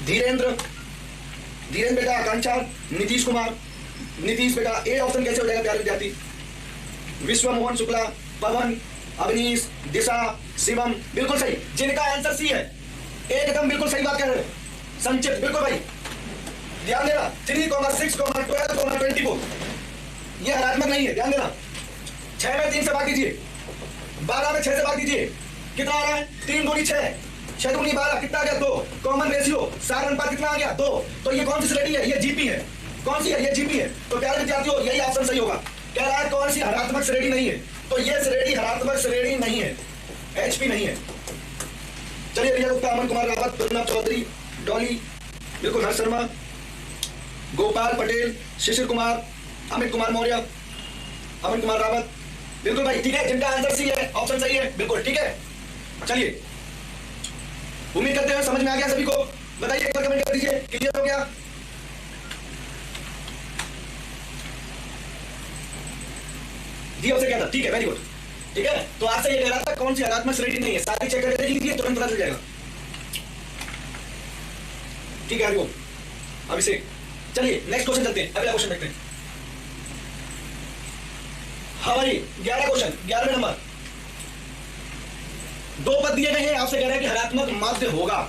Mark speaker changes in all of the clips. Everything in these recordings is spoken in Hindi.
Speaker 1: धीरेन्द्र, धीरेन्द्र बेटा आकांक्षा, नीतीश कुमार, नीतीश बेटा ए ऑप्शन कैसे हो जाएगा प्यारे विद्यार्थी? विश्व मोहन शुक्ला, पवन, अवनीश, दिशा, शिवम, बिल्कुल सही। जिनका आंसर सी है, एकदम बिल्कुल सही बात कह रहे हो। संचित, बिल्कुल भाई, ध्यान देना। 3,6, 12, 24 ये हरात्मक नहीं है, ध्यान देना। 6 में 3 से भाग दीजिए, 12 में 6 से भाग दीजिए, कितना आ रहा है? 3 दूनी 6, 6 दूनी 12, कितना आ गया? 2। कॉमन रेशियो सार अनुपात कितना आ गया? 2। तो ये कौन सी श्रेणी है? ये जीपी है। कौन सी है? ये जीपी है। तो प्यारे विद्यार्थियों यही ऑप्शन सही होगा। कह रहा है कौन सी हरात्मक श्रेणी नहीं है, तो ये श्रेणी हरात्मक श्रेणी नहीं है, एचपी नहीं है। चलिए, रिया गुप्ता, अमन कुमार रावत, प्रणव चौधरी, डॉली, बिल्कुल, हर्ष शर्मा, गोपाल पटेल, शिशिर कुमार, अमित कुमार मौर्य, अमन कुमार रावत, बिल्कुल भाई, ठीक है। जिनका आंसर सी है, ऑप्शन सही है, बिल्कुल ठीक है। चलिए, उम्मीद करते हैं समझ में आ गया सभी को। बताइए, एक बार कमेंट कर दीजिए, क्लियर हो गया? जी आपसे क्या था? ठीक है, वेरी गुड, ठीक है। तो आपसे ये कह रहा था कौन सी हरात्मक श्रेणी नहीं है, सारी चेक करके देख लीजिए, तुरंत पता चल जाएगा। ठीक है, हरिओम, अभिषेक। चलिए नेक्स्ट क्वेश्चन चलते हैं, अगला क्वेश्चन देखते हैं। हाँ भाई, 11 क्वेश्चन, 11वें नंबर। 2 पद दिए गए हैं, आपसे कह रहा है कि हरात्मक माध्य होगा।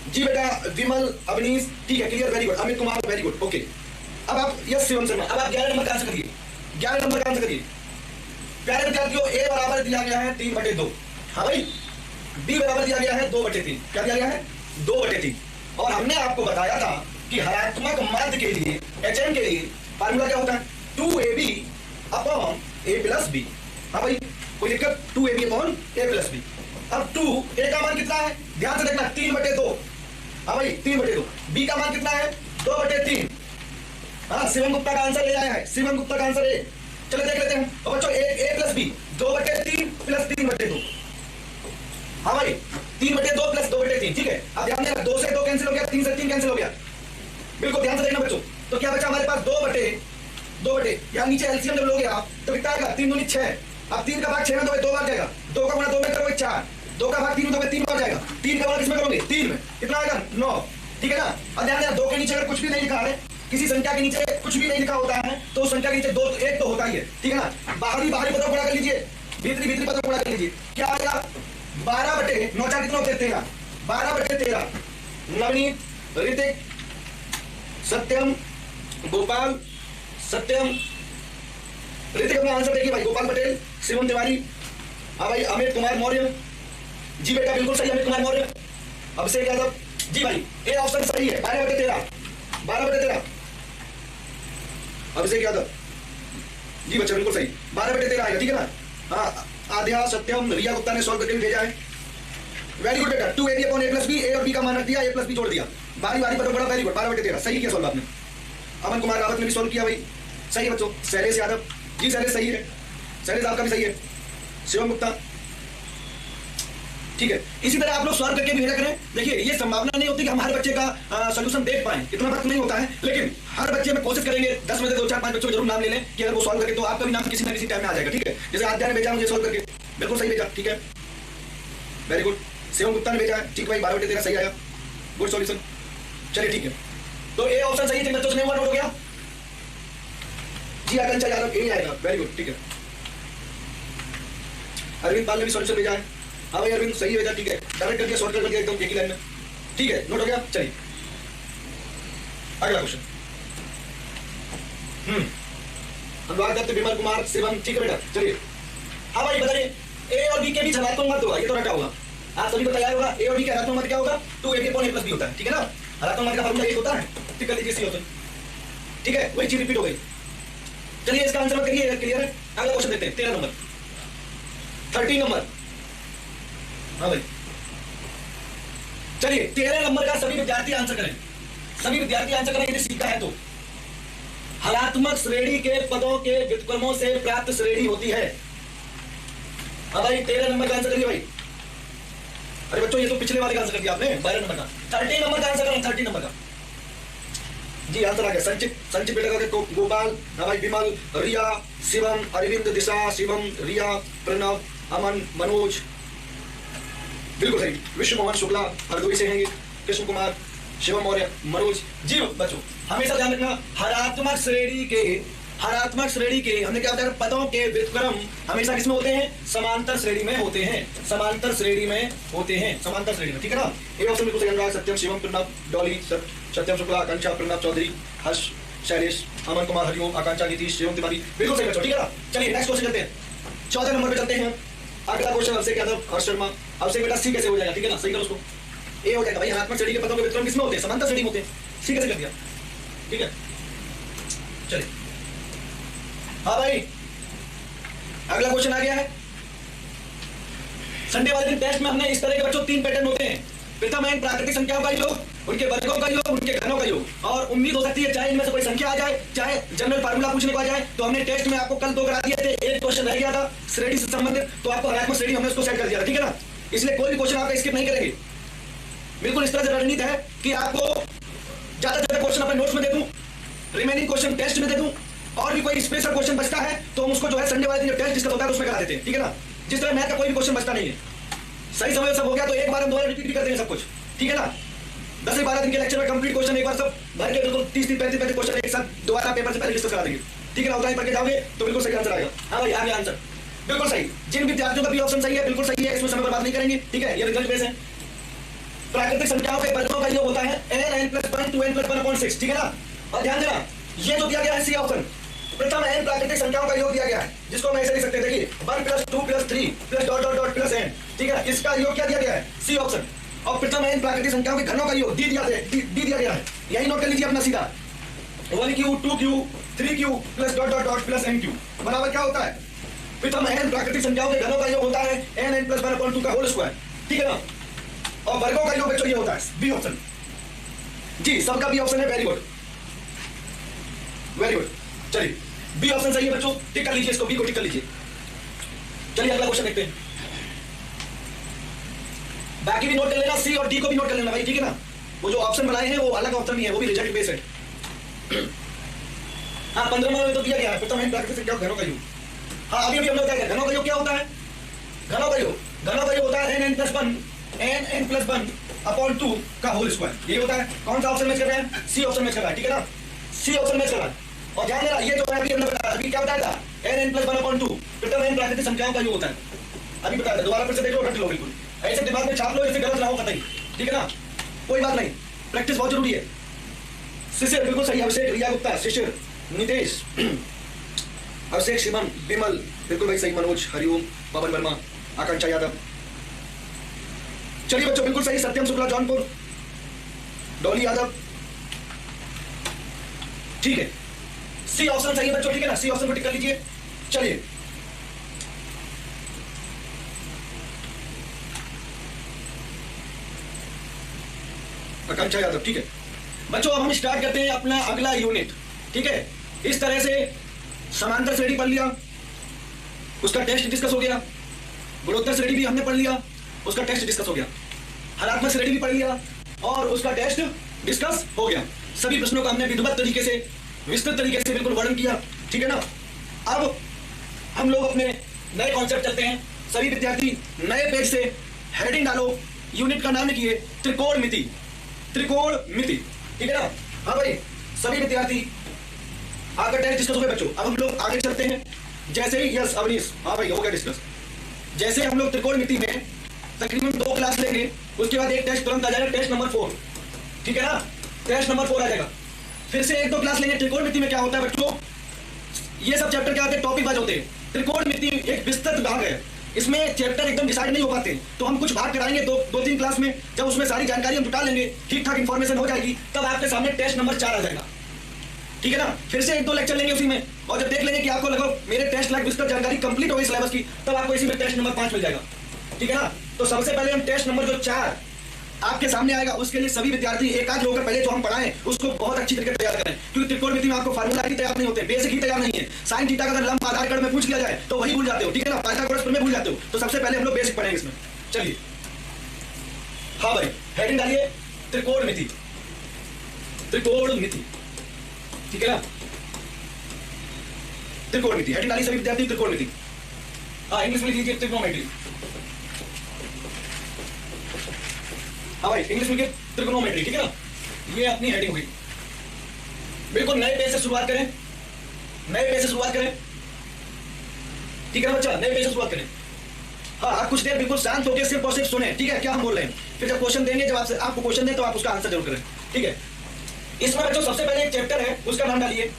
Speaker 1: जी बेटा, विमल, अवनीश, ठीक है, clear, very good. Amit Kumar, very good, okay. अब आप यस शिवम शर्मा, अब आप 11 नंबर का आंसर करिए, 11 नंबर का आंसर करिए। प्यारे विद्यार्थियों, ए बराबर दिया गया है 3/2। हाँ भाई, बी बराबर दिया गया है 2/3। क्या दिया गया है? 2/3। और हमने आपको बताया था कि हरात्मक माध्य के लिए, HN के लिए फार्मूला क्या होता है? 2AB upon A plus B। हाँ भाई, कोई दिक्कत? 2AB upon A plus B। अब 2 A का मान कितना है? ध्यान से देखना, 3/2। हाँ भाई, 3/2। B का मान कितना है? 2/3। हाँ, शिवम गुप्ता का आंसर ले आया है, शिवम गुप्ता का आंसर ए। चलो देख लेते हैं। और बच्चों, A प्लस B 2/3 प्लस 3/2। हाँ भाई, 3/2 प्लस 2/3, ठीक है। अब ध्यान देना, 2 से 2 कैंसिल हो गया, 3 से 3 कैंसिल हो गया। बिल्कुल ध्यान से देखना बच्चों। तो क्या बचा हमारे पास? 2/2। यहाँ नीचे एलसीएम जब लोगे आप तो कितना आएगा? 3 दूनी 6। अब 3 का भाग 6 में दोगे, 2 बार जाएगा। 2 का गुणा 2 में करोगे 4। 2 का भाग 3 में दोगे, 3 बार जाएगा। 3 का गुणा किसमें करोगे? 3 में, कितना आएगा? 9, ठीक है ना। अब ध्यान देना, 2 के नीचे अगर कुछ भी नहीं लिखा है, किसी संख्या के नीचे कुछ भी नहीं लिखा होता है, तो उस संख्या के नीचे 2 1 तो होता ही है, ठीक है ना। बाहरी पदों गुणा कर लीजिए, भीतरी पदों गुणा कर लीजिए। क्या आएगा? 12/9, 4 कितना होते हैं? 13। 12/13। नवनीत, ऋतिक, सत्यम, गोपाल, सत्यम, ऋतिक अपना आंसर देखिए भाई, गोपाल पटेल, शिवम तिवारी। हाँ भाई, अमित कुमार मौर्य, जी बेटा बिल्कुल सही, अमित कुमार मौर्य। अभिषेक यादव, जी भाई, ए ऑप्शन सही है, 12/13। 12/13। अभिषेक यादव, जी बच्चा बिल्कुल सही, 12/13 आएगा, ठीक है ना। हाँ, आध्या, सत्यम, रिया गुप्ता ने सॉल्व करके भेजा है, वेरी गुड बेटा। 2AB upon A plus B, A और B का मान रख दिया, A प्लस B जोड़ दिया, बारी पर बड़ा, वेरी गुड, 12/13 सही किया सॉल्व आपने। अमन कुमार रावत ने भी सॉल्व किया भाई, सही है बच्चों। शैलेश यादव, जी शैलेश सही है, शैलेश आपका भी सही है। शिवम गुप्ता, ठीक है। इसी तरह आप लोग सॉल्व करके भेजा करें। देखिए, ये संभावना नहीं होती कि हम हर बच्चे का सॉल्यूशन देख पाएं, इतना वक्त नहीं होता है, लेकिन हर बच्चे में कोशिश करेंगे। 10 में से 2 4 5 बच्चों को जरूर नाम ले लें कि अगर वो सॉल्व करके, तो आपका भी नाम किसी न किसी टाइम में आ जाएगा, ठीक है। जैसे आद्या ने भेजा मुझे सॉल्व करके, बिल्कुल सही भेजा, ठीक है, वेरी गुड। शिवम गुप्ता ने भेजा है, ठीक भाई, 12/13 सही आया, गुड सॉल्यूशन। चलिए ठीक है, तो ए ऑप्शन सही है, बच्चों से नोट हो गया। जी आकांक्षा यादव, ए आएगा, वेरी गुड, ठीक है। अरविंद पाल ने भी सॉल्यूशन भेजा है। हाँ भाई, अरविंद सही भेजा, ठीक है, डायरेक्ट करके शॉर्टकट करके एकदम एक ही लाइन में, ठीक है, नोट हो गया। चलिए अगला क्वेश्चन। अनुराग दत्त, विमल कुमार, शिवम, ठीक है बेटा। चलिए, हाँ भाई बताइए, ए और बी के बीच हरात्मक मत होगा, ये तो रटा होगा, आप सभी को तैयार होगा। ए और बी का हरात्मक मत क्या होगा? 2AB upon A plus B होता है, ठीक है ना। हरात्मक मत का फॉर्मूला 1 होता है, ठीक कर लीजिए, सी होता है, ठीक है, वही चीज रिपीट हो गई। चलिए इसका आंसर मत करिए, क्लियर है। अगला क्वेश्चन देखते हैं, 13 नंबर, 13 नंबर। हाँ भाई, चलिए 13 नंबर का सभी विद्यार्थी आंसर करें, सभी विद्यार्थी आंसर करें यदि सीखा है तो। हरात्मक श्रेणी के पदों के व्युत्क्रमों से प्राप्त श्रेणी होती है। हाँ भाई, 13 नंबर का आंसर करिए भाई। अरे बच्चों, ये तो पिछले वाले का आंसर कर दिया आपने, 12 नंबर का। 13 नंबर का आंसर करें, 13 नंबर का। जी आंसर आ गया, संचित बेटा का गोपाल, हाँ भाई, विमल, रिया, शिवम, अरविंद, दिशा, शिवम, रिया, प्रणव, अमन, मनोज, बिल्कुल सही। विश्व मोहन शुक्ला हरदोई से हैं, कृष्ण कुमार, शिवम मौर्य, मनोज जी। बच्चों हमेशा ध्यान रखना, हरात्मक श्रेणी के हमने क्या बताया, पदों के व्युत्क्रम हमेशा किसमें होते हैं, समांतर श्रेणी में होते हैं, समांतर श्रेणी में होते हैं, समांतर श्रेणी में, ठीक है ना। ये ऑप्शन बिल्कुल सही, अनुराग, सत्यम, शिवम, प्रणव, डॉली, सत्यम शुक्ला, आकांक्षा, प्रणव चौधरी, हर्ष, शैलेश, अमन कुमार, हरिओम, आकांक्षा, नीतीश, शिवम तिवारी, बिल्कुल सही बच्चों, ठीक है ना। चलिए नेक्स्ट क्वेश्चन करते हैं, 14 नंबर पे चलते हैं। अगला क्वेश्चन अभिषेक यादव, हर्ष शर्मा। अभिषेक बेटा सी कैसे हो जाएगा, ठीक है ना, सही करो उसको, ए हो जाएगा भाई। हरात्मक श्रेणी के पदों के व्युत्क्रम किसमें होते हैं, समांतर श्रेणी में होते हैं, सी कैसे कर दिया, ठीक है। चलिए हाँ भाई, अगला क्वेश्चन आ गया है। संडे वाले दिन टेस्ट में हमने इस तरह के बच्चों 3 पैटर्न होते हैं। प्रथम है प्राकृतिक संख्याओं का योग, उनके वर्गों का योग, उनके घनों का योग, और उम्मीद हो सकती है चाहे इनमें से कोई संख्या आ जाए, चाहे जनरल फार्मूला पूछने को आ जाए। तो हमने टेस्ट में आपको कल 2 करा दिए थे, एक क्वेश्चन रह गया था श्रेणी से संबंधित, तो आपको हरात्मक श्रेणी हमने उसको सेट कर दिया था, ठीक है ना। इसलिए कोई भी क्वेश्चन आपका स्किप नहीं करेंगे। बिल्कुल इस तरह से रणनीति है कि आपको ज्यादा से ज्यादा क्वेश्चन अपने नोट्स में दे दूं, रिमेनिंग क्वेश्चन टेस्ट में दे दूं, और भी कोई स्पेशल क्वेश्चन बचता है तो हम उसको जो है संडे वाले दिन टेस्ट डिस्कस होता है तो उसमें करा देते हैं, ठीक है ना। जिस तरह मैथ का कोई भी क्वेश्चन बचता नहीं है, सही समय सब हो गया तो एक बार हम दोबारा रिपीट भी कर देंगे सब कुछ, ठीक है ना। 10 से 12 दिन के लेक्चर में कंप्लीट क्वेश्चन एक बार सब भर के बिल्कुल 30-35 क्वेश्चन एक साथ दोबारा पेपर से पहले डिस्कस करा देंगे, ठीक है ना। उतना ही पढ़ के जाओगे तो बिल्कुल सही आंसर आएगा। हाँ भाई, आ गया आंसर, बिल्कुल सही। जिन विद्यार्थियों का भी ऑप्शन सही है, बिल्कुल सही है, इसमें समय बर्बाद नहीं करेंगे, ठीक है। ये रिजल्ट बेस है। प्राकृतिक संख्याओं के वर्गों का योग होता है n+1 to n+1/6, ठीक है ना। और ध्यान देना, ये जो दिया गया है सी ऑप्शन, प्रथम n प्राकृतिक संख्याओं का योग दिया गया है, जिसको हम ऐसे लिख सकते हैं, देखिए 1 + 2 + 3 + ... n, ठीक है। इसका योग क्या दिया गया है, सी ऑप्शन। और प्रथम n प्राकृतिक संख्याओं के घनों का योग डी दिया गया है, यही नोट कर लीजिए अपना सीधा, 1q 2q 3q + ... nq बराबर क्या होता है, प्रथम n प्राकृतिक संख्याओं के घनों का योग होता है n+1/2 का होल स्क्वायर, ठीक है ना। और वर्गों का योग बच्चों ये होता है बी ऑप्शन, जी सबका बी ऑप्शन है, वेरी गुड वेरी गुड। चलिए बी ऑप्शन सही है बच्चों, टिक कर लीजिए इसको, बी को टिक कर लीजिए। चलिए अगला क्वेश्चन देखते हैं, बाकी भी नोट कर लेना, सी और डी को भी नोट कर लेना भाई, ठीक है ना। वो जो ऑप्शन बनाए हैं वो अलग ऑप्शन नहीं है, वो भी रिजल्ट बेस्ड है। हाँ 15 में तो दिया गया है प्रथम n प्राकृतिक संख्याओं घनों का योग। हाँ अभी हमने बताया घनों का योग क्या होता है, घनों का योग होता है n+1/2 का होल स्क्वायर, ये होता है। कौन सा ऑप्शन मैच कर रहे हैं, सी ऑप्शन मैच कर रहा है, ठीक है ना, सी ऑप्शन मैच कर रहा है। और ध्यान देना, ये जो है अभी हमने बताया, अभी क्या बताया था, n+1/2 प्रथम n प्राकृतिक संख्याओं का योग होता है, अभी बताया था। दोबारा फिर से देख लो, रट लो, बिल्कुल ऐसे दिमाग में छाप लो, ऐसे गलत ना हो कतई, ठीक है ना। कोई बात नहीं, प्रैक्टिस बहुत जरूरी है। शिशिर बिल्कुल सही, अभिषेक, रिया गुप्ता, शिशिर, नितेश, अभिषेक, शिवम, विमल बिल्कुल भाई सही, मनोज, हरिओम, पवन वर्मा, आकांक्षा यादव। चलिए बच्चों बिल्कुल सही, सत्यम शुक्ला, जौनपुर, डॉली यादव, ठीक है। सी ऑप्शन सही है बच्चों, ठीक है ना, सी ऑप्शन को टिक कर लीजिए। चलिए आकांक्षा यादव, ठीक है बच्चों। अब हम स्टार्ट करते हैं अपना अगला यूनिट, ठीक है। इस तरह से समांतर श्रेणी पढ़ लिया, उसका टेस्ट डिस्कस हो गया। गुणोत्तर श्रेणी भी हमने पढ़ लिया, उसका टेस्ट डिस्कस हो गया। हरात्मक श्रेणी भी पढ़ लिया और उसका टेस्ट डिस्कस हो गया। सभी प्रश्नों का हमने विधिवत तरीके से, विस्तृत तरीके से बिल्कुल वर्णन किया, ठीक है ना। अब हम लोग अपने नए कॉन्सेप्ट चलते हैं। सभी विद्यार्थी नए पेज से हेडिंग डालो, यूनिट का नाम लिखिए त्रिकोणमिति, त्रिकोणमिति, ठीक है ना। हाँ भाई सभी विद्यार्थी, आपका टेस्ट डिस्कस हो गया बच्चों। अब हम लोग आगे चलते हैं, जैसे ही, यस अवनीश, हाँ भाई हो गया डिस्कस। जैसे हम लोग त्रिकोणमिति में तकरीबन 2 क्लास लेंगे, उसके बाद एक टेस्ट तुरंत आ जाएगा, टेस्ट नंबर 4, ठीक है ना, टेस्ट नंबर 4 आ जाएगा। फिर से 1-2 क्लास लेंगे। त्रिकोणमिति में क्या होता है बच्चों, ये सब चैप्टर क्या होते हैं, टॉपिक वाइज होते हैं। त्रिकोणमिति एक विस्तृत भाग है, इसमें चैप्टर एकदम डिसाइड नहीं हो पाते, तो हम कुछ भाग कराएंगे 2-3 क्लास में। जब उसमें सारी जानकारी हम जुटा लेंगे, ठीक ठाक इन्फॉर्मेशन हो जाएगी, तब आपके सामने टेस्ट नंबर 4 आ जाएगा, ठीक है ना। फिर से 1-2 लेक्चर लेंगे उसी में, और जब देख लेंगे कि आपको लगभग मेरे टेस्ट लाइक विस्तृत जानकारी कंप्लीट हो गई सिलेबस की, तब आपको इसी में टेस्ट नंबर 5 मिल जाएगा, ठीक है ना। तो सबसे पहले हम टेस्ट नंबर जो 4 आपके सामने आएगा, उसके लिए सभी विद्यार्थी एकाग्र होकर पहले जो हम पढ़ाएं उसको बहुत अच्छी तरीके से तैयार करें, क्योंकि त्रिकोणमिति में आपको फार्मूला ही तैयार नहीं होते, बेसिक ही तैयार नहीं है। साइन थीटा का अगर लंब आधार कार्ड में पूछ लिया जाए तो वही भूल जाते हो, ठीक है ना, पाइथागोरस में भूल जाते हो। तो सबसे पहले हम लोग बेसिक पढ़ेंगे इसमें। चलिए हाँ भाई हेडिंग डालिए त्रिकोणमिति, त्रिकोणमिति, ठीक है ना, त्रिकोणमिति हेडिंग डालिए सभी विद्यार्थी, त्रिकोणमिति। हाँ इंग्लिश में लिखिए त्रिकोणमिति, हाँ भाई इंग्लिश में लिखिए त्रिकोणोमेट्री, ठीक है ना। ये अपनी हेडिंग हुई। बिल्कुल नए पेज से शुरुआत करें, नए पेज से शुरुआत करें, ठीक है ना बच्चा, नए पेज से शुरुआत करें। हाँ, कुछ देर बिल्कुल शांत होकर सिर्फ और सिर्फ सुने, ठीक है, क्या हम बोल रहे हैं। फिर जब क्वेश्चन देंगे, जब आपको क्वेश्चन दें तो आप उसका आंसर जरूर करें, ठीक है। इसमें बच्चों सबसे पहले एक चैप्टर है, उसका नाम डालिए।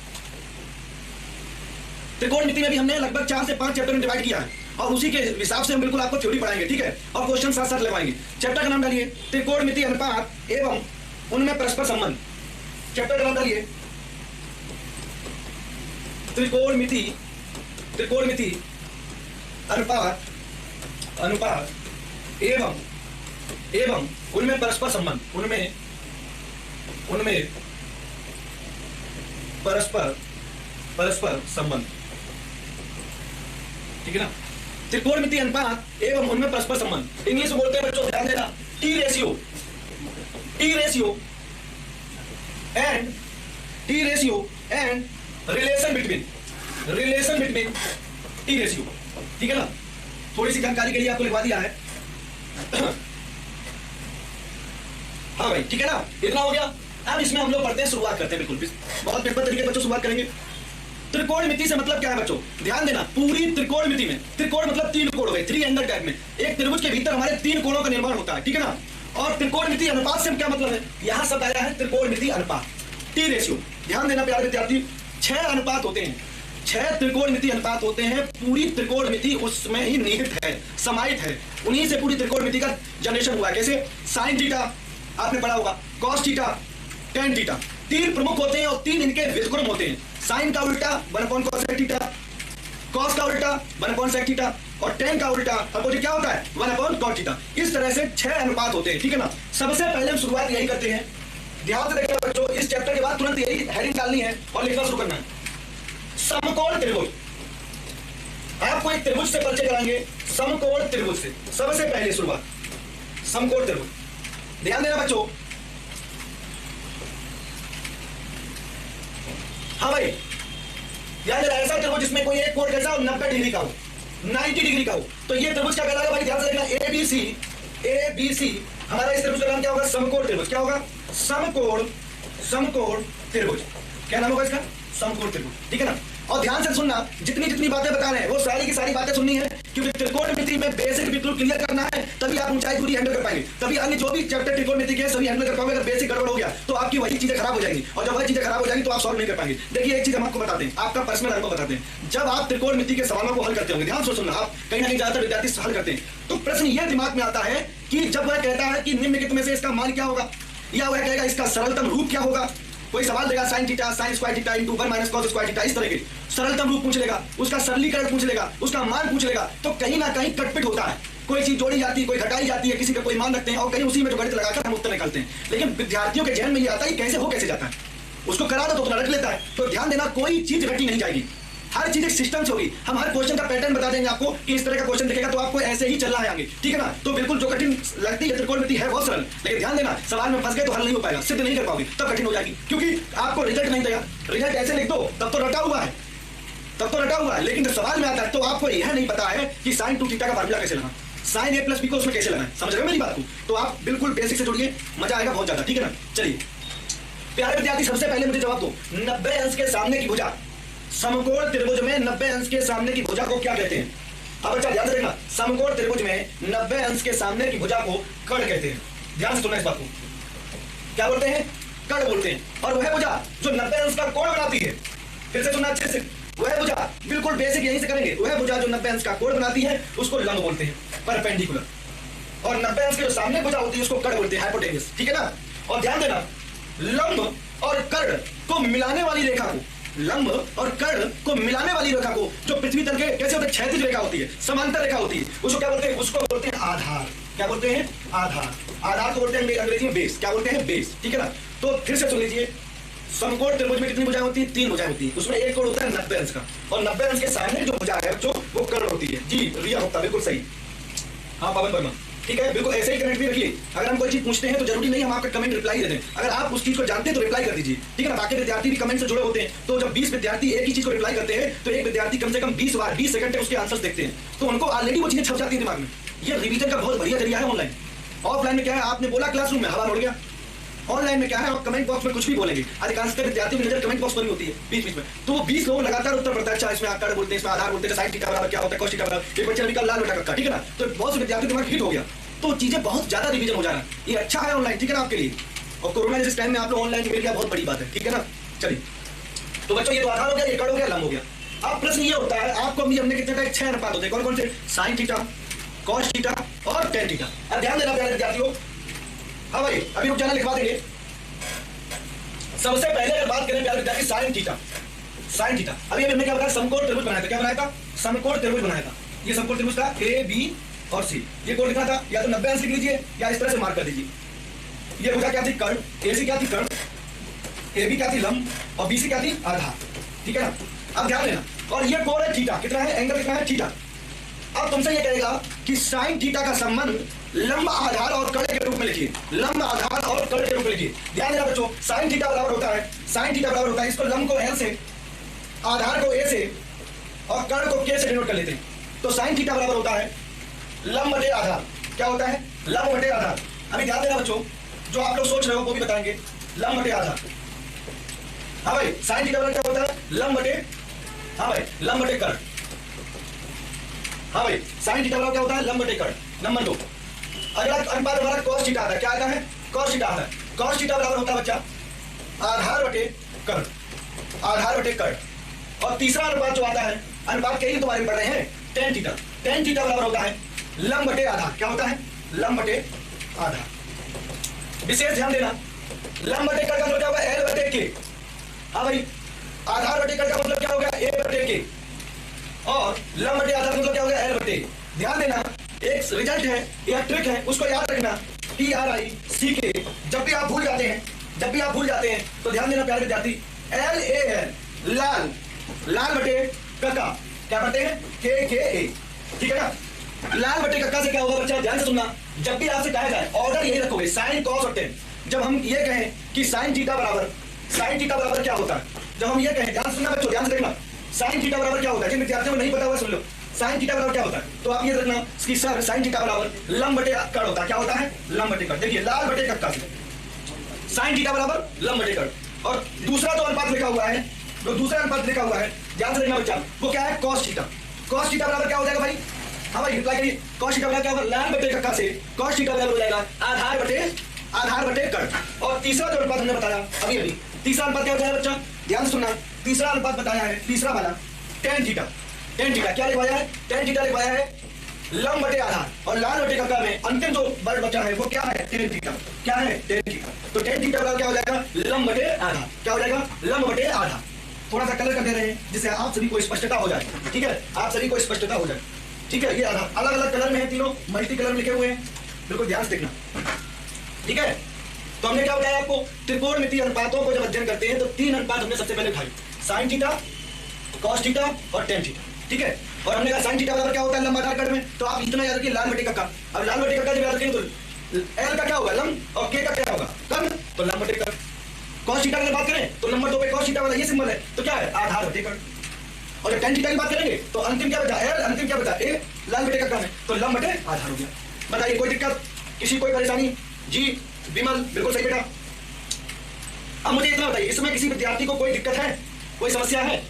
Speaker 1: त्रिकोणमिति में भी हमने लगभग 4 से 5 चैप्टर में डिवाइड किया है, और उसी के हिसाब से हम बिल्कुल आपको थ्योरी पढ़ाएंगे, ठीक है, और क्वेश्चन साथ साथ लगवाएंगे। चैप्टर का नाम डालिए त्रिकोणमिति अनुपात एवं उनमें परस्पर संबंध। चैप्टर का नाम डालिए त्रिकोणमिति, त्रिकोणमिति अनुपात, अनुपात एवं उनमें परस्पर संबंध, उनमें परस्पर संबंध, ठीक है ना। त्रिकोणमिति अनुपात एवं उनमें परस्पर संबंध, इंग्लिश में बोलते हैं बच्चों, ध्यान देना, T ratio and relation between T ratio, ठीक है ना। थोड़ी सी जानकारी के लिए आपको लिखवा दिया है। हाँ भाई, ठीक है ना, इतना हो गया। अब इसमें हम लोग पढ़ते हैं, शुरुआत करते हैं, बिल्कुल बहुत बेहतर तरीके से बच्चों शुरुआत करेंगे। त्रिकोणमिति से मतलब क्या है बच्चों, ध्यान देना, पूरी त्रिकोणमिति में, त्रिकोण मतलब 3 कोण हो गए, 3 एंगल टाइप में, एक त्रिभुज के भीतर हमारे 3 कोणों का निर्माण होता है, ठीक है ना। और त्रिकोणमिति अनुपात से क्या मतलब है, यहां सब आया है त्रिकोणमिति अनुपात, टी रेशियो। ध्यान देना प्यारे विद्यार्थी, 6 अनुपात होते हैं, 6 त्रिकोणमिति अनुपात होते हैं। पूरी त्रिकोणमिति उसमें ही निहित है, समाहित है, उन्हीं से पूरी त्रिकोणमिति का जनरेशन हुआ है। कैसे, साइन थीटा आपने पढ़ा होगा, कॉस थीटा, टेन थीटा, 3 प्रमुख होते हैं और 3 इनके व्युत्क्रम होते हैं। साइन का उल्टा 1/cos थीटा, कॉस का उल्टा 1/sec थीटा, और टेन का उल्टा अपोजिट क्या होता है, 1/cot थीटा। इस तरह से 6 अनुपात होते हैं, ठीक है ना। सबसे पहले हम शुरुआत यही करते हैं, ध्यान से देखिए बच्चों, इस चैप्टर के बाद तुरंत यही हेडिंग डालनी है और लिखना शुरू करना है, समकोण त्रिभुज। आपको एक त्रिभुज से परिचय कराएंगे, समकोण त्रिभुज से। सबसे पहले शुरुआत समकोण त्रिभुज। ध्यान देना बच्चों, हाँ भाई, ध्यान देना, ऐसा त्रिभुज जिसमें कोई एक कोण कैसा हो, 90 डिग्री का हो, 90 डिग्री का हो, तो ये त्रिभुज क्या कहलाएगा भाई, ध्यान से देखना, ABC। हमारा इस त्रिभुज का नाम क्या होगा, समकोण त्रिभुज। क्या होगा, समकोण त्रिभुज। क्या नाम होगा इसका, समकोण त्रिभुज, ठीक है ना। और ध्यान से सुनना, जितनी बातें बता रहे हैं वो सारी की सारी बातें सुननी है, क्योंकि त्रिकोणमिति में बेसिक बिल्कुल क्लियर करना है, तभी आप ऊंचाई पूरी हैंडल कर पाएंगे, तभी अन्य जो भी चैप्टर त्रिकोणमिति के सभी हैंडल कर पाओगे। अगर बेसिक गड़बड़ हो गया तो आपकी वही चीजें खराब हो जाएंगी, और जब वही चीजें खराब हो जाएंगी तो आप सॉल्व नहीं कर पाएंगे। देखिए, एक चीज हम आपको बताते हैं, आपका पर्सनल अनुभव बताते हैं। जब आप त्रिकोणमिति के सवालों को हल करते होंगे, ध्यान से सुनना, आप कहीं ना कहीं ज्यादातर विद्यार्थी हल करते हैं, तो प्रश्न यह दिमाग में आता है कि जब वह कहता है कि निम्नलिखित में से इसका मान क्या होगा, या वह कहेगा इसका सरलतम रूप क्या होगा, कोई सवाल देगा sine theta sine square theta into 1 - cos square theta, इस तरह के सरलतम रूप पूछ लेगा, उसका सरलीकरण पूछ लेगा, उसका मान पूछ लेगा, तो कहीं ना कहीं कटपिट होता है। कोई चीज जोड़ी जाती है, कोई घटाई जाती है, किसी का कोई मान रखते हैं, और कहीं उसी में जो गणित लगाकर हम उत्तर निकालते हैं। लेकिन विद्यार्थियों के जहन में ये आता है कैसे हो, कैसे जाता है, उसको करा दो तो रट लेता है। तो ध्यान देना, कोई चीज घटी नहीं जाएगी, हर चीज एक सिस्टम से होगी। हम हर क्वेश्चन का पैटर्न बता देंगे आपको कि इस तरह का क्वेश्चन दिखेगा तो आपको ऐसे ही चलना है आगे, ठीक है ना। तो बिल्कुल जो कठिन लगती है त्रिकोणमिति है बहुत सरल, लेकिन ध्यान देना, सवाल में फंस गए तो हल नहीं हो पाएगा, सिद्ध नहीं कर पाओगे, तब कठिन हो जाएगी, क्योंकि आपको रिजल्ट नहीं देगा। रिजल्ट ऐसे लिख दो तब तो रटा हुआ है, लेकिन जब सवाल में आता है तो आपको यह नहीं पता है कि sin 2 थीटा का फार्मूला कैसे लगा, sin a + b को उसमें कैसे लगाना है। समझ रहे हो मेरी बात को, तो आप बिल्कुल बेसिक से जुड़िए, मजा आएगा बहुत ज्यादा, ठीक है ना। चलिए प्यारे विद्यार्थी, सबसे पहले मुझे जवाब दो, 90 अंश के सामने की भुजा, समकोण त्रिभुज में 90 अंश के सामने की भुजा को क्या कहते हैं। अब बच्चा ध्यान से देखना, समकोण त्रिभुज में 90 अंश के सामने की भुजा को कर्ण कहते हैं। ध्यान से सुनना इस बात को, क्या बोलते हैं, कर्ण बोलते हैं। और वह भुजा जो 90 अंश का कोण बनाती है, फिर से सुनना अच्छे से, वह भुजा, बिल्कुल बेसिक यहीं से करेंगे, वह भुजा जो 90 अंश का कोण बनाती है उसको लंब बोलते हैं, परपेंडिकुलर। और 90 अंश के जो सामने भुजा होती है उसको कर्ण बोलते हैं, हाइपोटेन्यूस, ठीक है ना। और ध्यान देना, लंब और कर्ण को मिलाने वाली रेखा को, लंब और कर्ण को मिलाने वाली रेखा को, जो पृथ्वी तल के कैसे होते हैं, क्षैतिज रेखा होती है, समांतर रेखा होती है, उसको क्या बोलते हैं, उसको बोलते हैं आधार। क्या बोलते हैं, आधार। आधार को बोलते हैं अंग्रेजी में बेस, क्या बोलते हैं, बेस, ठीक है ना। तो फिर से सुन लीजिए, समकोण त्रिभुज में कितनी भुजाएं होती हैं, 3 भुजाएं होती हैं, उसमें एक कोण होता है 90 अंश का, और 90 अंश के सामने जो भुजा है बच्चों वो कर्ण होती है। जी रिया गुप्ता, बिल्कुल सही, हाँ पवन वर्मा, ठीक है, बिल्कुल ऐसे ही कमेंट भी रखिए। अगर हम कोई चीज पूछते हैं तो जरूरी नहीं हम आपका कमेंट रिप्लाई दे दें, अगर आप उस चीज को जानते हैं तो रिप्लाई कर दीजिए, ठीक है ना। बाकी विद्यार्थी भी कमेंट से जुड़े होते हैं, तो जब 20 विद्यार्थी एक ही चीज को रिप्लाई करते हैं तो एक विद्यार्थी कम से कम 20 बार 20 सेकंड तक उसके आंसर्स देखते हैं, तो उनको ऑलरेडी वो चीजें छप जाती है दिमाग में। ये रिवीजन का बहुत बढ़िया जरिया है ऑनलाइन। ऑफलाइन में क्या है, आपने बोला क्लासरूम में हवा उड़ गया, ऑनलाइन में क्या है, आप कमेंट बॉक्स में कुछ भी बोलेंगे, अधिकांशतः विद्यार्थियों की नजर कमेंट बॉक्स पर ही होती है बीच में, तो वो 20 लोग लगातार उत्तर पड़ता है, अच्छा इसमें आकार बोलते हैं, इसमें आधार बोलते हैं, साइन थीटा बराबर क्या होता है, cos थीटा बराबर, एक बच्चे ने निकाला लाल बटा कक्का, ठीक है ना, तो बहुत से विद्यार्थियों के दिमाग हिट हो गया, तो चीजें बहुत ज्यादा रिवीजन हो जा रहा है, ये अच्छा है ऑनलाइन, ठीक है ना आपके लिए, और कोरोना जैसे टाइम में आप लोग ऑनलाइन मिल गया, बहुत बड़ी बात है, ठीक है ना। चलिए तो बच्चों ये तो आधार हो गया, ये कड़ हो गया, लंब हो गया। अब प्रश्न ये होता है आपको, हमने कितने का 6 अनुपात होते हैं, कौन कौन से, साइन थीटा, कॉस थीटा और टेन थीटा। अब ध्यान देना प्यारे विद्यार्थियों, हाँ भाई अभी रुक जाना, लिखवा देंगे। सबसे पहले अगर बात करें प्यारे विद्यार्थी साइन थीटा, साइन थीटा अभी हमने क्या बताया, समकोण त्रिभुज बनाया था, क्या बनाया था, समकोण त्रिभुज बनाया था। ये समकोण त्रिभुज था ए बी और सी, ये कोण लिखा था, या तो 90 अंश लिख लीजिए या इस तरह से मार्क कर दीजिए। ये भुजा क्या थी, कर्ण, ए सी क्या थी, कर्ण, ए बी क्या थी, लंब, और बी सी क्या थी, आधार, ठीक है ना। अब ध्यान देना, और ये कोण है थीटा, कितना है, एंगल कितना है, थीटा। अब तुमसे ये कहेगा कि साइन थीटा का संबंध लंब आधार और कर्ण के रूप में लिखिए, लंब आधार और कर्ण के रूप में लिखिए। ध्यान देना बच्चों, साइन थीटा बराबर होता है, साइन थीटा बराबर होता है, इसको लंब को एल से, आधार को ए से और कर्ण को के से डिनोट कर लेते हैं। तो साइन थीटा बराबर होता है लंब बटे आधार, क्या होता है, लंब बटे आधार। अभी ध्यान देना बच्चों, जो आप लोग सोच रहे हो वो भी बताएंगे, लंब बटे आधार। हाँ भाई साइन थीटा बराबर क्या होता है, लंब बटे, हाँ भाई लंब बटे कर्ण। हाँ भाई साइन थीटा बराबर क्या होता है, लंब बटे कर्ण। नंबर 2 अगला अनुपात हमारा cos थीटा आता है, क्या आता है, cos थीटा आता है। cos थीटा बराबर होता है बच्चा आधार बटे कर्ण, आधार बटे कर्ण। और तीसरा अनुपात जो आता है, अनुपात के ही तुम्हारे में पढ़ रहे हैं, tan थीटा, tan थीटा बराबर होता है लंब बटे आधार, क्या होता है, लंब बटे आधार। विशेष ध्यान देना, लंब बटे कर्ण का मतलब क्या होगा, l बटे k। हाँ भाई आधार बटे कर्ण का मतलब क्या होगा, a बटे k, और लंब बटे आधार मतलब क्या होगा, l बटे। ध्यान देना एक रिजल्ट है या ट्रिक है, उसको याद रखना, TRICK। जब भी आप भूल जाते हैं, जब भी आप भूल जाते हैं तो ध्यान देना प्यारे विद्यार्थी, LAL लाल, लाल बटे कक्का, क्या पढ़ते हैं, KKA, ठीक है ना। लाल बटे कक्का से क्या होगा बच्चा, ध्यान से सुनना, जब भी आपसे कहा जाए ऑर्डर यही रखोगे, साइन कॉस और टेन। जब हम ये कहें कि साइन थीटा बराबर, साइन थीटा बराबर क्या होता है, जब हम ये कहें, ध्यान सुनना बच्चों, ध्यान से देखना, साइन थीटा बराबर क्या होता है, जिन विद्यार्थियों को नहीं पता हुआ सुन लो, साइन थीटा बराबर क्या होता है, तो आप ये रखना कि सर साइन थीटा बराबर लंब बटे कर्ण होता है, क्या होता है, लंब बटे कर्ण। देखिए लाल बटे कक्का से साइन थीटा बराबर लंब बटे कर्ण। और दूसरा जो अनुपात लिखा हुआ है, जो दूसरा अनुपात लिखा हुआ है, ध्यान से देखना बच्चा, वो क्या है, cos थीटा। cos थीटा बराबर क्या हो जाएगा भाई, हाँ भाई रिप्लाई करिए, cos थीटा बराबर क्या होगा, लाल बटे कक्का से cos थीटा बराबर हो जाएगा आधार बटे कर्ण। और तीसरा जो अनुपात हमने बताया अभी अभी, तीसरा अनुपात क्या होता है बच्चा, ध्यान से सुनना, तीसरा अनुपात बताया है, तीसरा वाला tan थीटा। tan थीटा क्या लिखवाया है, tan थीटा लिखवाया है लंब बटे आधार, और लाल बटे कक्का में अंतिम जो वर्ड बचा है वो क्या है, tan थीटा, क्या है, tan थीटा। तो tan थीटा बराबर क्या हो जाएगा, लंब बटे आधार, क्या हो जाएगा, लंब बटे आधार। थोड़ा सा कलर कर दे रहे हैं जिससे आप सभी को स्पष्टता हो जाए, ठीक है, आप सभी को स्पष्टता हो जाए, ठीक है। ये आधार अलग अलग कलर में है, तीनों मल्टी कलर में लिखे हुए हैं, बिल्कुल ध्यान से देखना, ठीक है। तो हमने क्या बताया आपको, त्रिकोणमितीय अनुपातों को जब अध्ययन करते हैं तो 3 अनुपात हमने सबसे पहले उठाए, साइन थीटा, कॉस थीटा और tan थीटा, ठीक है। और हमने कहा साइन थीटा बराबर क्या होता है, लंब आधार कर्ण में, तो आप इतना याद रखिए लाल बटे कक्का। अब लाल बटे कक्का जब याद रखेंगे तो L का क्या होगा, लंब, और K का क्या होगा, कर्ण, तो लंब बटे कर्ण। cos थीटा की बात करें तो नंबर 2 पे cos थीटा वाला ये सिंबल है, तो क्या है, आधार बटे कर्ण। और जब tan थीटा की बात करेंगे तो अंतिम क्या बचा, L, अंतिम क्या बचा, A, लाल बटे कक्का में, तो लंब बटे आधार हो गया। बताइए कोई दिक्कत, किसी कोई परेशानी, जी विमल बिल्कुल सही बेटा। अब मुझे इतना बताइए, इसमें किसी विद्यार्थी को कोई दिक्कत है, कोई समस्या है,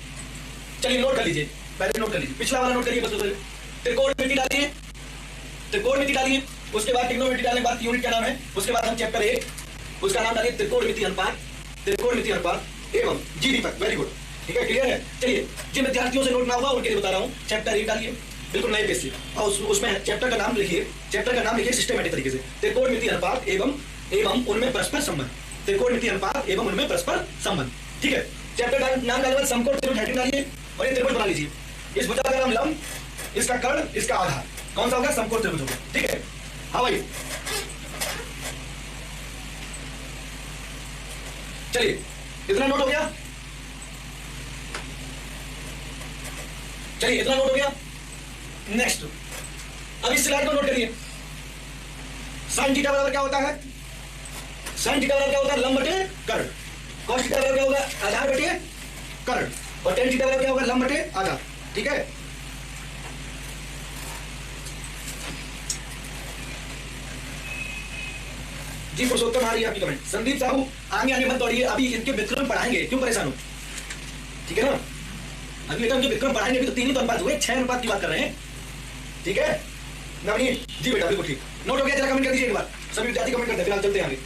Speaker 1: चलिए नोट कर लीजिए, पहले नोट कर लीजिए, पिछला वाला नोट करिए बस। त्रिकोणमिति डालिए, त्रिकोणमिति डालिए, उसके बाद ट्रिग्नोमेट्री डालने के बाद यूनिट क्या नाम है, उसके बाद हम चैप्टर 1 उसका नाम डालिए त्रिकोणमिति अनुपात, त्रिकोणमिति अनुपात एवं जी दीपक, वेरी गुड, ठीक है, क्लियर है। चलिए जिन विद्यार्थियों से नोट ना हुआ उनके लिए बता रहा हूँ, चैप्टर 1 डालिए, बिल्कुल नए पेज से, और उसमें चैप्टर का नाम लिखिए, चैप्टर का नाम लिखिए सिस्टमेटिक तरीके से, त्रिकोणमिति अनुपात एवं उनमें परस्पर संबंध, त्रिकोणमिति अनुपात एवं उनमें परस्पर संबंध, ठीक है। चैप्टर का नाम डालने बाद समकोण त्रिभुज हेडिंग डालिए और ये त्रिभुज बना लीजिए। इस भुजा का नाम लंब, इसका कर्ण, इसका आधार, कौन सा होगा, समकोण त्रिभुज होगा, ठीक है। हाँ भाई चलिए इतना नोट हो गया, चलिए इतना नोट हो गया। नेक्स्ट अब इस स्लाइड को नोट करिए, साइन थीटा बराबर क्या होता है, साइन थीटा बराबर क्या होता है, लंब बटे कर्ण। कॉस थीटा बराबर क्या होगा, आधार बटे कर्ण। और tan थीटा बराबर क्या होगा, लंब बटे आधार, ठीक है। जी पुरुषोत्तम आ रही है आपकी कमेंट। संदीप साहू आगे आगे मत दौड़िए, अभी इनके विक्रम पढ़ाएंगे, क्यों परेशान हो, ठीक है ना। अभी बेटा उनके विक्रम पढ़ाएंगे, अभी तो 3 ही तो अनुपात हुए, 6 अनुपात की बात कर रहे हैं, ठीक है। नवनीत जी बेटा बिल्कुल ठीक, नोट हो गया, जरा कमेंट कर दीजिए एक बार, सभी विद्यार्थी कमेंट करते हैं, फिलहाल चलते हैं आगे।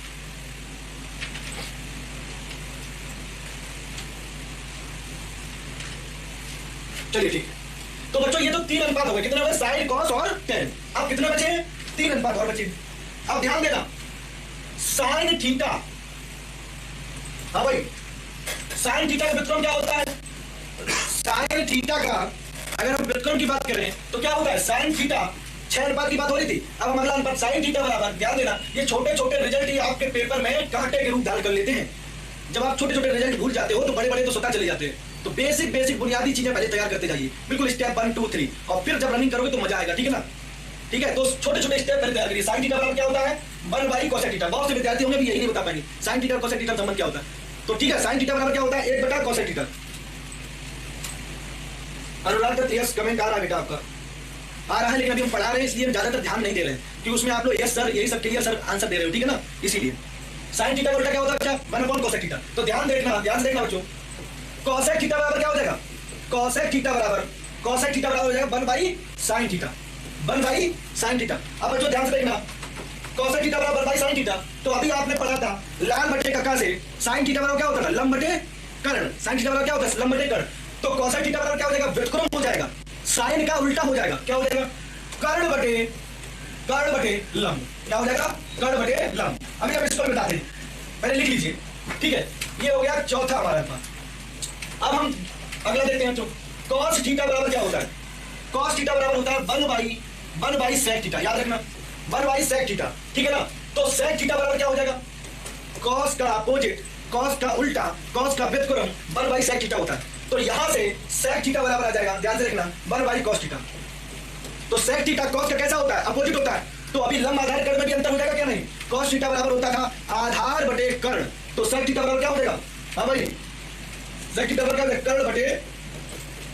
Speaker 1: चलिए ठीक है, तो बच्चों ये तो 3 अनुपात हो गए, कितने हुए, साइन कॉस और टेन। अब कितने बचे, 3 अनुपात और बचे। अब ध्यान देना, साइन थीटा, हाँ भाई, साइन थीटा का व्युत्क्रम क्या होता है, साइन थीटा का अगर हम व्युत्क्रम की बात करें तो क्या होता है, साइन थीटा 6 अनुपात की बात हो रही थी, अब हम अगला अनुपात साइन थीटा बराबर, ध्यान देना ये छोटे छोटे रिजल्ट ही आपके पेपर में कांटे के रूप धारण कर लेते हैं। जब आप छोटे छोटे रिजल्ट भूल जाते हो तो बड़े बड़े तो स्वतः चले जाते हैं। तो बेसिक बुनियादी चीजें पहले तैयार करते जाइए, बिल्कुल स्टेप 1 2 3, और फिर जब रनिंग करोगे तो मजा आएगा, ठीक है ना। ठीक है, तो छोटे छोटे स्टेप पहले तैयार करिए। साइन थीटा बराबर क्या होता है, 1/cos थीटा। बहुत से विद्यार्थी होंगे भी यही नहीं बता पाएंगे साइन थीटा cos थीटा संबंध क्या होता है। तो ठीक है, साइन थीटा बराबर क्या होता है, 1/cos थीटा। अनुराग दत्त यस कमेंट आ रहा है बेटा आपका, आ रहा है, लेकिन अभी हम पढ़ा रहे हैं इसलिए हम ज्यादातर ध्यान नहीं दे रहे हैं, क्योंकि उसमें आप लोग यस सर यही सब क्लियर सर आंसर दे रहे हो, ठीक है ना, इसीलिए। साइन थीटा का उल्टा क्या होता है बच्चा, 1/cos थीटा। तो ध्यान से देखना बच्चों, cos थीटा बराबर क्या हो जाएगा, cos थीटा बराबर हो जाएगा 1/sin थीटा, 1/sin थीटा। अब बच्चों ध्यान से देखना, cos थीटा बराबर 1/sin थीटा। तो अभी आपने पढ़ा था लाल बटे कक्का से sin थीटा बराबर क्या होता था, लंब बटे कर्ण। sin थीटा बराबर क्या होता है, लंब बटे कर्ण। तो cos थीटा बराबर क्या हो जाएगा, व्युत्क्रम हो जाएगा, sin का उल्टा हो जाएगा, क्या हो जाएगा, कर्ण बटे लंब। क्या हो जाएगा, कर्ण बटे लंब। अभी हम इसको बताते हैं, पहले लिख लीजिए, ठीक है। ये हो गया चौथा हमारा पास। अब हम अगला देखते हैं। तो cos थीटा बराबर क्या होता है, cos थीटा बराबर होता है 1/sec थीटा। याद रखना 1/sec थीटा, ठीक है ना। तो sec थीटा बराबर क्या हो जाएगा, cos का अपोजिट, cos का उल्टा, cos का व्युत्क्रम 1/sec थीटा होता है। तो यहां से sec थीटा बराबर आ जाएगा, ध्यान से देखना 1/cos थीटा। तो sec थीटा cos का कैसा होता है, अपोजिट होता है। तो अभी लंब आधार कर्ण में भी अंतर हो जाएगा क्या, नहीं। cos थीटा बराबर होता था आधार बटे कर्ण, तो sec थीटा बराबर क्या हो जाएगा, हाँ भाई sec थीटा बराबर क्या,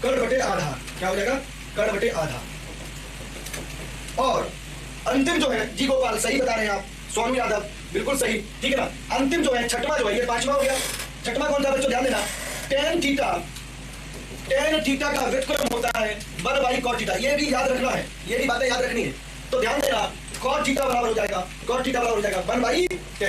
Speaker 1: कर्ण बटे आधार। क्या हो जाएगा, कर्ण बटे आधार। और अंतिम जो है, जी गोपाल सही बता रहे हैं आप, स्वामी यादव बिल्कुल सही, ठीक है ना। अंतिम जो है, छठवां जो है, ये 5वां हो गया। छठवां कौन सा बच्चों, ध्यान देना, tan थीटा का व्युत्क्रम होता है 1/cos थीटा। ये भी याद रखना है, ये भी बातें याद रखनी है। तो ध्यान देना, cos थीटा बराबर हो जाएगा 1/tan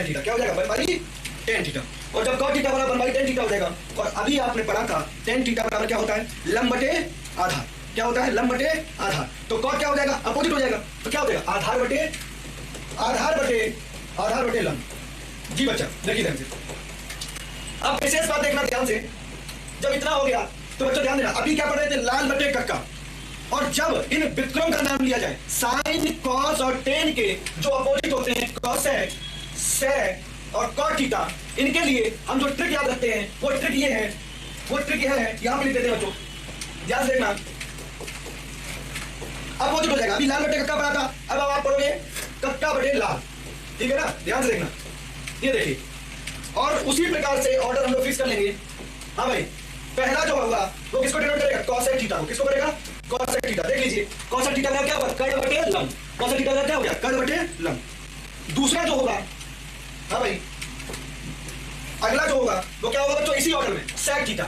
Speaker 1: थीटा। क्या हो जाएगा, 1/tan थीटा। और जब cos थीटा बराबर 1/tan थीटा हो जाएगा, और अभी आपने पढ़ा था tan थीटा बराबर क्या होता है, लंब बटे आधार। क्या होता है, लंब बटे आधार। तो cos क्या हो जाएगा, अपोजिट हो जाएगा। तो क्या हो जाएगा, आधार बटे लंब। जी बच्चा देखिए ध्यान से, अब विशेष बात देखना ध्यान से। जब इतना हो गया तो बच्चों ध्यान देना, अभी क्या पढ़ रहे थे, लाल बटे कक्का। और जब इन व्युत्क्रम का नाम लिया जाए, साइन कॉस और टेन के जो अपोजिट होते हैं, कॉसेक, सेक और कॉट थीटा, इनके लिए हम जो ट्रिक याद रखते हैं वो ट्रिक ये है, यहां पे लिख देते हैं बच्चों, ध्यान से देखना। अपोजिट हो जाएगा, अभी लाल बटे कक्का पढ़ा था, अब आप पढ़ोगे कक्का बटे लाल, ठीक है ना, ध्यान से देखना। ये देखिए, और उसी प्रकार से ऑर्डर हम लोग फिक्स कर लेंगे। हाँ भाई, पहला जो होगा वो किसको डिनोट करेगा, कॉसेक थीटा को। किसको करेगा, कॉसेक थीटा। देख लीजिए, कॉसेक थीटा का क्या होगा, कर्ण बटे लंब। कॉसेक थीटा का क्या हो गया, कर्ण बटे लंब। दूसरा जो होगा, हाँ भाई, अगला जो होगा वो क्या होगा बच्चों, इसी ऑर्डर में, सेक थीटा,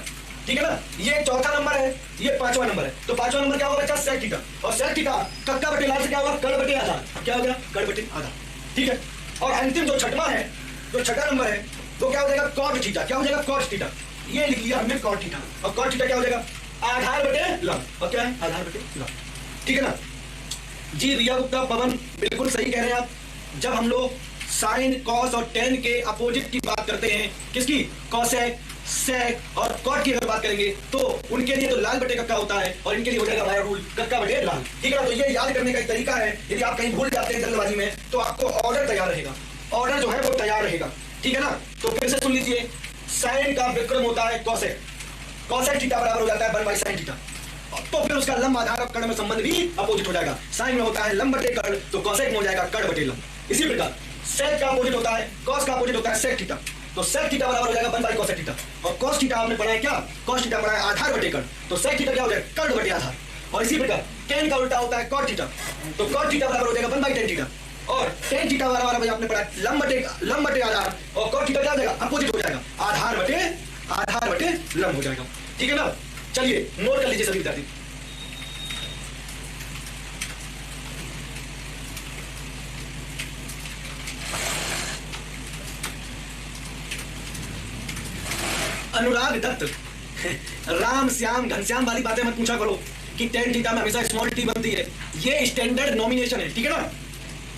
Speaker 1: ठीक है ना। ये चौथा नंबर है, ये 5वां नंबर है। तो 5वां नंबर क्या होगा बच्चा, सेक थीटा। और सेक थीटा कक्का बटे लाल से क्या होगा, कर्ण बटे आधार। क्या हो गया, कर्ण बटे आधार, ठीक है। और अंतिम जो छठवां है, जो छठा नंबर है, वो क्या हो जाएगा, कॉट थीटा। क्या हो जाएगा, कॉट थीटा। ये लिख लिया हमने कॉट थीटा। और कॉट थीटा क्या हो जाएगा, आधार बटे लंब। और क्या है, आधार बटे लंब, ठीक है ना। जी रिया गुप्ता, पवन बिल्कुल सही कह रहे हैं आप। जब हम लोग साइन, कॉस और टेन के अपोजिट की बात करते हैं, किसकी, कॉसेक, सेक और कॉट की अगर बात करेंगे, तो उनके लिए तो लाल बटे कक्का होता है, और इनके लिए हो जाएगा हमारा रूल कक्का बटे लाल, ठीक है ना। तो ये याद करने का एक तरीका है। यदि आप कहीं भूल जाते हैं जल्दबाजी में, तो आपको ऑर्डर तैयार रहेगा, ऑर्डर जो है वो तैयार रहेगा, ठीक है ना। तो फिर से सुन लीजिए, साइन का विक्रम होता है कॉसेक, कॉसेक थीटा बराबर हो जाता है 1/sin थीटा। तो फिर उसका लंब आधार और कर्ण में संबंध भी अपोजिट हो जाएगा। साइन में होता है लंब बटे कर्ण, तो कॉसेक में हो जाएगा कर्ण बटे लंब। इसी प्रकार सेक का अपोजिट होता है, कॉस का अपोजिट होता है सेक थीटा। तो सेक थीटा बराबर हो जाएगा 1/cos थीटा। और कॉस थीटा आपने पढ़ा है क्या, कॉस थीटा पढ़ा है आधार बटे कर्ण, तो सेक थीटा क्या हो जाएगा, कर्ण बटे आधार। और इसी प्रकार टेन का उल्टा होता है कॉट थीटा, तो कॉट थीटा बराबर हो जाएगा 1/tan थीटा। और टेन थीटा वाला भाई आपने पढ़ा लंब बटे आधार, और कॉट थीटा क्या हो जाएगा, अपोजिट हो जाएगा, आधार बटे लंब हो जाएगा। ठीक है ना, चलिए नोट कर लीजिए सभी विद्यार्थी। अनुराग दत्त, राम श्याम घनश्याम वाली बातें मत पूछा करो कि टेन थीटा में हमेशा स्मॉल टी बनती है। ये स्टैंडर्ड नॉमिनेशन है, ठीक है ना,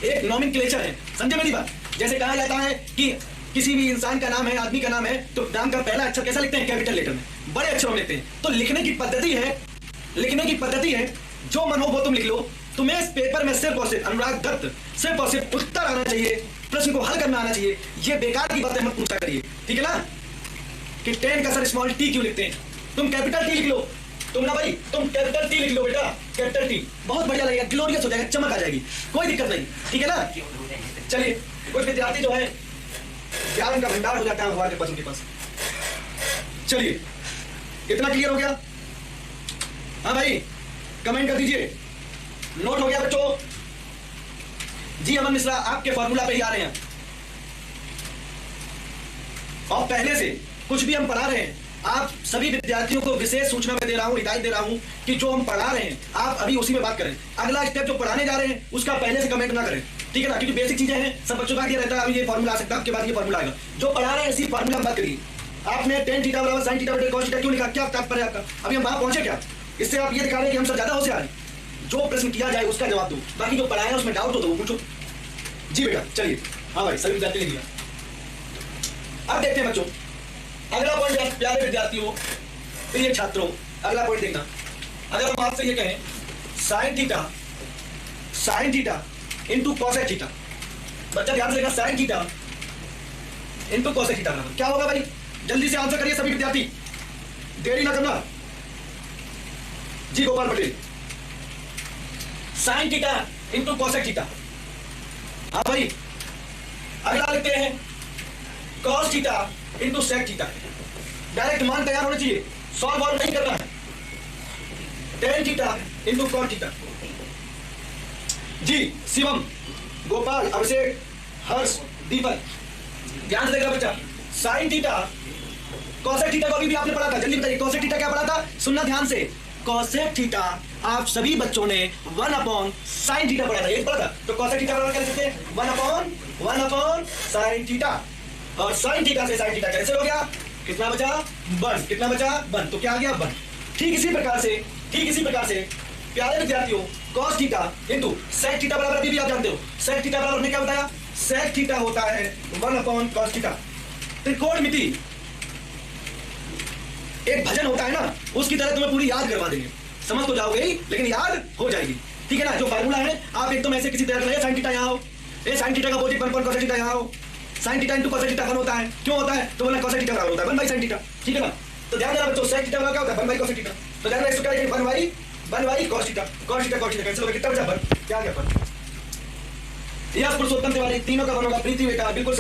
Speaker 1: एक नॉमेनक्लेचर है, समझे मेरी बात। जैसे कहा जाता है कि किसी भी इंसान का नाम है, आदमी का नाम है, तो नाम का पहला अक्षर कैसा लिखते हैं, कैपिटल लेटर में, बड़े अक्षरों में लिखते हैं। तो लिखने की पद्धति है जो मन हो वो तुम लिख लो। तुम्हें इस पेपर में सिर्फ और सिर्फ अनुराग दत्त सिर्फ और सिर्फ उत्तर आना चाहिए, प्रश्न को हल करना आना चाहिए। ये बेकार की बातें मत पूछा करिए, ठीक है ना, कि टेन का सर स्मॉल टी क्यों लिखते हैं, तुम कैपिटल टी लिख लो। तुम ना भाई, तुम कैपिटल टी लिख लो बेटा, कैपिटल टी बहुत बढ़िया लगेगा, ग्लोरियस हो जाएगा, चमक आ जाएगी, कोई दिक्कत नहीं, ठीक है ना। चलिए, कुछ विद्यार्थी जो है ज्ञान का भंडार हो जाता है हमारे पास, उनके पास। चलिए, इतना क्लियर हो गया? हाँ भाई, कमेंट कर दीजिए। नोट हो गया बच्चों? जी अमन मिश्रा आपके फॉर्मूला पे ही आ रहे हैं, और पहले से कुछ भी हम पढ़ा रहे हैं, आप सभी विद्यार्थियों को विशेष सूचना में दे रहा हूं, हिदायत दे रहा हूं कि जो हम पढ़ा रहे हैं आप अभी उसी में बात करें। अगला स्टेप जो पढ़ाने जा रहे हैं उसका पहले से कमेंट ना करें, ठीक है ना, क्योंकि बेसिक चीजें हैं, सब बच्चों का ये रहता है अभी ये फॉर्मूला आ सकता है, आपके बाद ये फॉर्मूला आएगा। जो पढ़ा रहे हैं इसी फॉर्मूला में बात करिए। आपने टेन थीटा बराबर साइन थीटा बटे कॉस थीटा क्यों लिखा, क्या तात्पर्य आपका? अभी हम वहां पहुंचे क्या? इससे आप ये दिखा रहे हैं कि हम सब ज्यादा होशियार हैं। जो प्रश्न किया जाए उसका जवाब दो, बाकी जो पढ़ाया उसमें डाउट हो तो वो पूछो। जी बेटा चलिए, हाँ भाई सभी विद्यार्थी ने दिया। अब देखते हैं बच्चों अगला पॉइंट, प्यारे विद्यार्थियों, प्रिय छात्रों, अगला पॉइंट देखना। अगर हम आपसे ये कहें sign theta into cosec theta, बच्चा ध्यान से देखना, sign theta into cosec theta बराबर क्या होगा भाई? जल्दी से आंसर करिए सभी विद्यार्थी, देरी ना करना। जी Gopal Patel, sine theta into cosec theta. हाँ भाई, अगला लिखते हैं cos theta into sec theta. Direct मान तैयार होना चाहिए, सॉल्व और नहीं करना है। Tan theta into cot theta. जी शिवम, गोपाल, अभिषेक, हर्ष, दीपक, ध्यान से देखना बच्चा। साइन थीटा कॉसेक थीटा को अभी भी आपने पढ़ा था, जल्दी बताइए कॉसेक थीटा क्या पढ़ा था? सुनना ध्यान से, कॉसेक थीटा आप सभी बच्चों ने 1/sin थीटा पढ़ा था, ये पढ़ा था। तो कॉसेक थीटा बराबर क्या लिख सकते हैं? 1/sin थीटा, और साइन थीटा से साइन थीटा कैंसिल हो गया, कितना बचा? 1। कितना बचा? 1। तो क्या आ गया? 1। ठीक इसी प्रकार से प्यारे विद्यार्थियों, cos theta into sec theta बराबर, अभी भी आप जानते हो सेक थीटा बराबर, हमने क्या बताया? सेक थीटा होता है 1/cos थीटा। त्रिकोणमिति एक भजन होता है ना, उसकी तरह तुम्हें पूरी याद करवा देंगे, समझ तो जाओगे ही लेकिन याद हो जाएगी, ठीक है ना। जो फार्मूला है आप एकदम ऐसे किसी तरह साइन थीटा यहाँ हो, साइन थीटा का अपोजिट 1/cos थीटा यहाँ हो, sign theta into cos theta 1 होता है, क्यों होता है? तो बोला कॉस थीटा बराबर होता है 1/sin थीटा, ठीक है ना। तो ध्यान देना बच्चों, सेक थीटा बराबर क्या होता है? 1/cos theta. तो ध्यान रखना इसको क्या लिखेंगे? 1/cos theta, cos theta cancel हो गया, कितना बचा? 1। क्या आ गया 1? यह पुरुषोत्तम तिवारी, तीनों का 1 होगा, प्रीति बेटा बिल्कुल